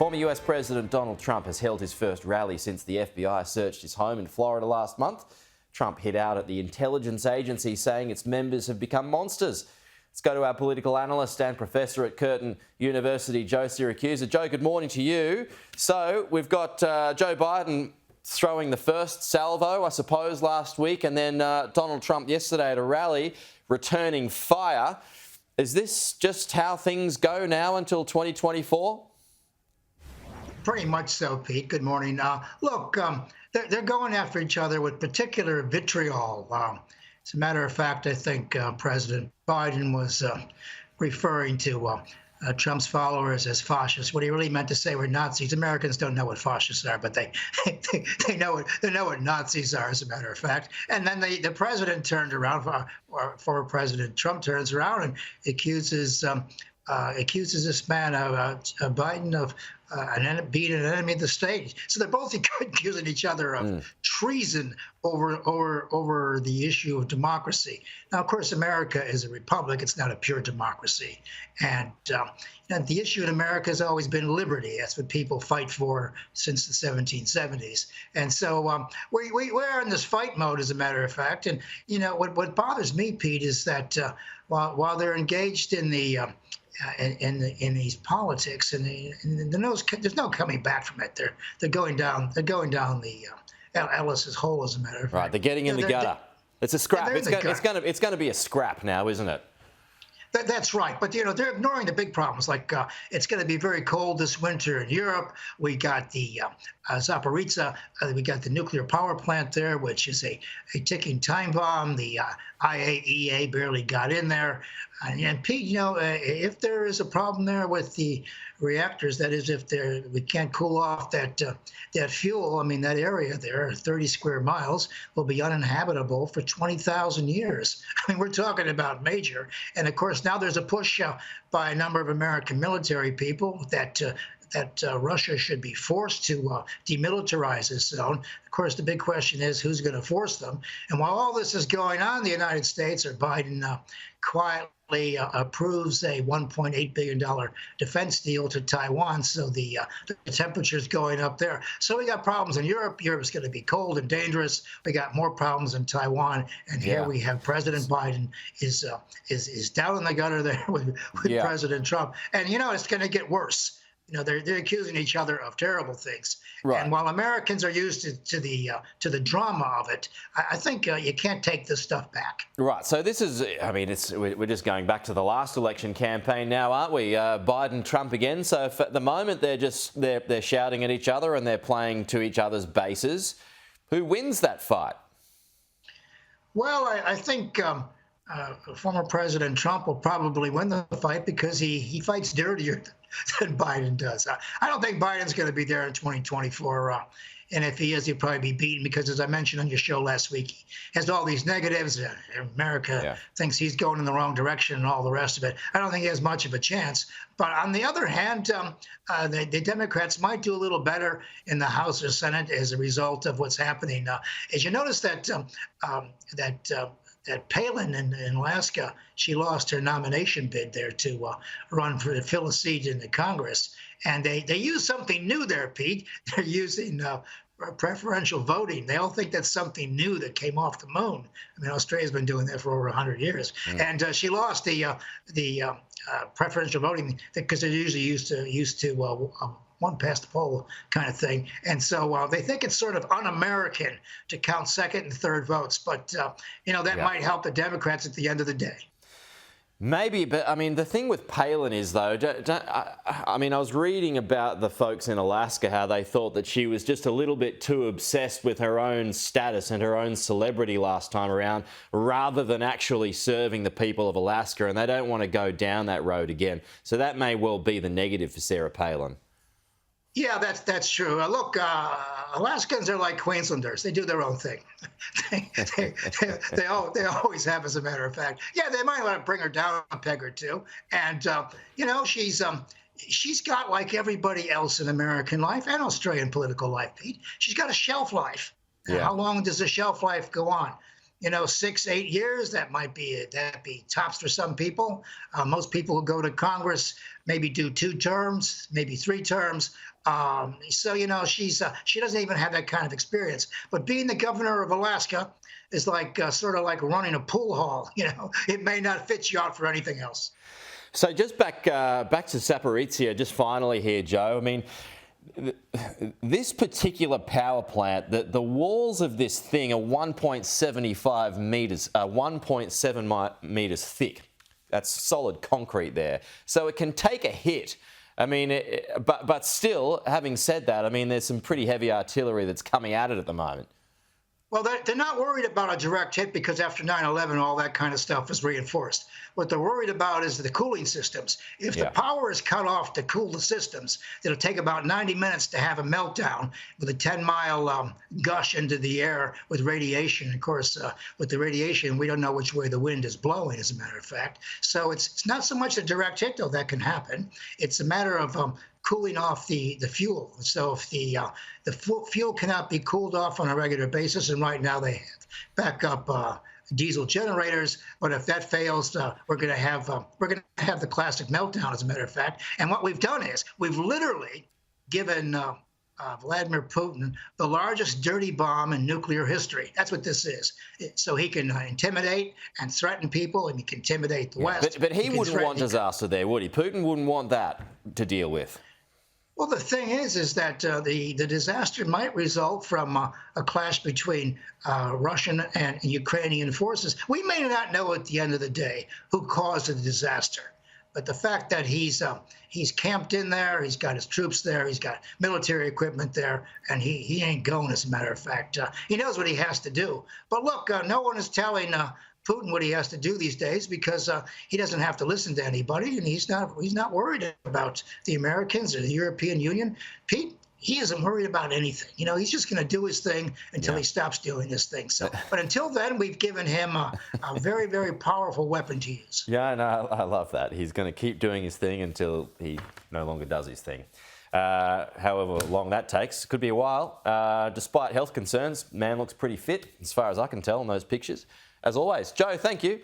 Former US President Donald Trump has held his first rally since the FBI searched his home in Florida last month. Trump hit out at the intelligence agency, saying its members have become monsters. Let's go to our political analyst and professor at Curtin University, Joe Siracusa. Joe, good morning to you. So we've got Joe Biden throwing the first salvo, I suppose, last week, and then Donald Trump yesterday at a rally returning fire. Is this just how things go now until 2024? Pretty much so, Pete. Good morning. Look, they're going after each other with particular vitriol. As a matter of fact, I think President Biden was referring to Trump's followers as fascists. What he really meant to say were Nazis. Americans don't know what fascists are, but they know what Nazis are, as a matter of fact. And then the president turned around, or former President Trump turns around and accuses this man, Biden, of being an enemy of the state. So they're both accusing each other of treason over the issue of democracy. Now, of course, America is a republic. It's not a pure democracy. And the issue in America has always been liberty. That's what people fight for since the 1770s. And so we're in this fight mode, as a matter of fact. And, what bothers me, Pete, is that while they're engaged in the in these politics, and there's no coming back from it. They're going down the Ellis's hole, as a matter of fact. Right, they're getting in the gutter. It's a scrap. It's going to be a scrap now, isn't it? That's right, but they're ignoring the big problems. Like it's going to be very cold this winter in Europe. We got the Zaporizhzhia. We got the nuclear power plant there, which is a ticking time bomb. The IAEA barely got in there. And Pete, if there is a problem there with the reactors, that is, if we can't cool off that fuel, that area there, 30 square miles, will be uninhabitable for 20,000 years. We're talking about major. And of course, now there's a push by a number of American military people that Russia should be forced to demilitarize this zone. Of course, the big question is who's going to force them. And while all this is going on, the United States, or Biden, quietly approves a $1.8 billion defense deal to Taiwan. So the temperature's going up there. So we got problems in Europe. Europe's going to be cold and dangerous. We got more problems in Taiwan. And here we have President Biden is down in the gutter there with President Trump. And, it's going to get worse. They're accusing each other of terrible things. Right. And while Americans are used to the drama of it, I think you can't take this stuff back. Right. So this is, we're just going back to the last election campaign now, aren't we? Biden, Trump again. So at the moment, they're shouting at each other and they're playing to each other's bases. Who wins that fight? Well, I think former President Trump will probably win the fight because he fights dirtier than Biden does. I don't think Biden's going to be there in 2024. And if he is, he'll probably be beaten because, as I mentioned on your show last week, he has all these negatives. America thinks he's going in the wrong direction and all the rest of it. I don't think he has much of a chance. But on the other hand, the Democrats might do a little better in the House or Senate as a result of what's happening. As you notice that Palin in Alaska, she lost her nomination bid there to fill a seat in the Congress. And they use something new there, Pete. They're using preferential voting. They all think that's something new that came off the moon. Australia's been doing that for over 100 years. And she lost the preferential voting because they're usually used to one past the poll kind of thing. And so they think it's sort of un-American to count second and third votes. But, that might help the Democrats at the end of the day. Maybe, but the thing with Palin is, though, I was reading about the folks in Alaska, how they thought that she was just a little bit too obsessed with her own status and her own celebrity last time around, rather than actually serving the people of Alaska, and they don't want to go down that road again. So that may well be the negative for Sarah Palin. Yeah, that's true. Look, Alaskans are like Queenslanders. They do their own thing. they always have, as a matter of fact. Yeah, they might want to bring her down a peg or two. And, she's got, like everybody else in American life and Australian political life, Pete, she's got a shelf life. Yeah. How long does the shelf life go on? 6, 8 years. That'd be tops for some people. Most people who go to Congress maybe do 2 terms, maybe 3 terms. So she doesn't even have that kind of experience. But being the governor of Alaska is like sort of like running a pool hall. It may not fit you out for anything else. So just back to Zaporizhzhia, just finally here, Joe. I mean, this particular power plant, the walls of this thing are 1.75 metres, 1.7 metres thick. That's solid concrete there. So it can take a hit. I mean, but still, having said that, I mean, there's some pretty heavy artillery that's coming at it at the moment. Well, they're not worried about a direct hit because after 9/11, all that kind of stuff is reinforced. What they're worried about is the cooling systems. If the power is cut off to cool the systems, it'll take about 90 minutes to have a meltdown with a 10-mile gush into the air with radiation. Of course, with the radiation, we don't know which way the wind is blowing, as a matter of fact. So it's not so much a direct hit, though, that can happen. It's a matter of cooling off the fuel. So if the fuel cannot be cooled off on a regular basis, and right now they have backup diesel generators, but if that fails, we're going to have the classic meltdown, as a matter of fact. And what we've done is we've literally given Vladimir Putin the largest dirty bomb in nuclear history. That's what this is. So he can intimidate and threaten people, and he can intimidate the West. But he wouldn't want disaster there, would he? Putin wouldn't want that to deal with. Well, the thing is that the disaster might result from a clash between Russian and Ukrainian forces. We may not know at the end of the day who caused the disaster, but the fact that he's camped in there, he's got his troops there, he's got military equipment there, and he ain't going, as a matter of fact. He knows what he has to do. But look, no one is telling Putin what he has to do these days because he doesn't have to listen to anybody, and he's not worried about the Americans or the European Union. Pete, he isn't worried about anything. He's just going to do his thing until he stops doing his thing. So, but until then, we've given him a very, very powerful weapon to use. Yeah, no, I love that. He's going to keep doing his thing until he no longer does his thing. However long that takes, could be a while. Despite health concerns, man looks pretty fit, as far as I can tell in those pictures. As always, Joe, thank you.